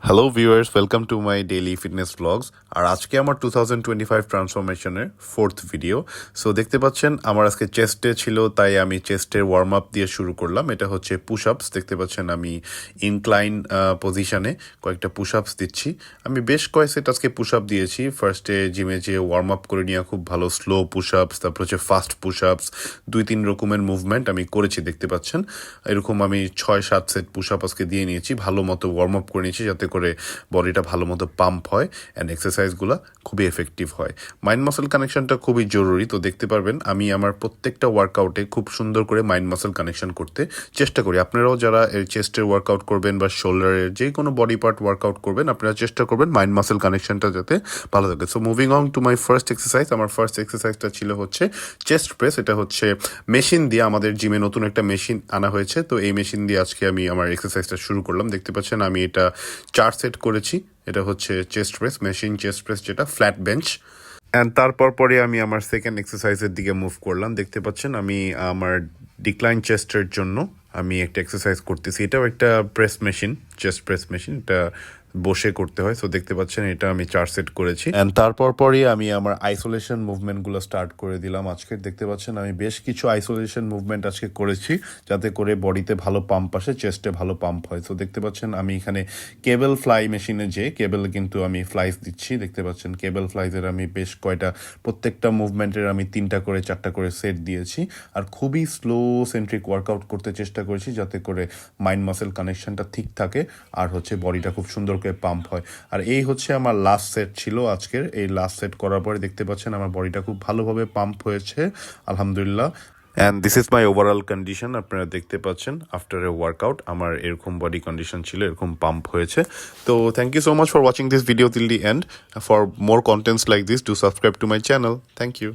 Hello viewers, welcome to my daily fitness blogs. আর আজকে আমার 2025 ট্রান্সফরমেশনের 4th ভিডিও। সো দেখতে পাচ্ছেন আমার আজকে চেস্টে ছিল, তাই আমি চেস্টের ওয়ার্ম আপ দিয়ে শুরু করলাম। এটা হচ্ছে পুশ আপস। দেখতে পাচ্ছেন আমি ইনক্লাইন পজিশনে কয়েকটা পুশ আপস দিচ্ছি। আমি বেশ কয়েক সেট আজকে পুশ আপ দিয়েছি। ফার্স্টে জিমে যে ওয়ার্ম আপ করে নিয়ে খুব ভালো স্লো পুশ আপস, তারপর হচ্ছে ফাস্ট পুশ আপস, 2-3 রকমের মুভমেন্ট আমি করেছি। দেখতে পাচ্ছেন এরকম আমি 6-7 সেট পুশ আপ আজকে দিয়ে নিয়েছি, ভালো মতো ওয়ার্ম আপ করে নিয়েছি যাতে করে বডিটা ভালো মতো পাম্প হয় অ্যান্ড এক্সারসাইজগুলো খুবই এফেক্টিভ হয়। মাইন্ড মাসেল কানেকশনটা খুবই জরুরি। তো দেখতে পারবেন আমি আমার প্রত্যেকটা ওয়ার্কআউটে খুব সুন্দর করে মাইন্ড মাসেল কানেকশন করতে চেষ্টা করি। আপনারাও যারা চেস্টের ওয়ার্কআউট করবেন বা শোল্ডারের যে কোনো বডি পার্ট ওয়ার্কআউট করবেন, আপনারা চেষ্টা করবেন মাইন্ড মাসেল কানেকশনটা যাতে ভালো থাকে। So moving on to my first exercise. আমার ফার্স্ট এক্সারসাইজটা ছিল হচ্ছে চেস্ট প্রেস। এটা হচ্ছে মেশিন দিয়ে, আমাদের জিমে নতুন একটা মেশিন আনা হয়েছে, তো এই মেশিন দিয়ে আজকে আমি আমার এক্সারসাইজটা শুরু করলাম। দেখতে পাচ্ছেন আমি এটা 4 সেট করেছি। এটা হচ্ছে chest press, machine chest press, যেটা ফ্ল্যাট বেঞ্চ। অ্যান্ড তারপর পরে আমি আমার সেকেন্ড এক্সারসাইজের দিকে মুভ করলাম। দেখতে পাচ্ছেন আমি আমার ডিক্লাইন চেস্টের জন্য আমি একটা এক্সারসাইজ করতেছি। এটাও একটা press machine, chest press machine. এটা বসে করতে হয়। সো দেখতে পাচ্ছেন এটা আমি 4 সেট করেছি। অ্যান্ড তারপর পরই আমি আমার আইসোলেশন মুভমেন্টগুলো স্টার্ট করে দিলাম। আজকে দেখতে পাচ্ছেন আমি বেশ কিছু আইসোলেশন মুভমেন্ট আজকে করেছি যাতে করে বডিতে ভালো পাম্প আসে, চেস্টে ভালো পাম্প হয়। সো দেখতে পাচ্ছেন আমি এখানে কেবল ফ্লাই মেশিনে যে কেবল কিন্তু আমি ফ্লাইস দিচ্ছি। দেখতে পাচ্ছেন কেবল ফ্লাইজের আমি বেশ কয়টা, প্রত্যেকটা মুভমেন্টের আমি 3টা করে 4টা করে সেট দিয়েছি। আর খুবই স্লো সেন্ট্রিক ওয়ার্কআউট করতে চেষ্টা করেছি যাতে করে মাইন্ড মাসেল কানেকশনটা ঠিক থাকে আর হচ্ছে বডিটা খুব সুন্দর করে পাম্প হয়। আর এই হচ্ছে আমার লাস্ট সেট ছিল আজকের। এই লাস্ট সেট করার পরে দেখতে পাচ্ছেন আমার বডিটা খুব ভালোভাবে পাম্প হয়েছে, আলহামদুলিল্লাহ। And this is my overall condition. আপনারা দেখতে পাচ্ছেন আফটার এ ওয়ার্কআউট আমার এরকম বডি কন্ডিশন ছিল, এরকম পাম্প হয়েছে। তো thank you so much for watching this video till the end. For more contents like this, do subscribe to my channel. Thank you.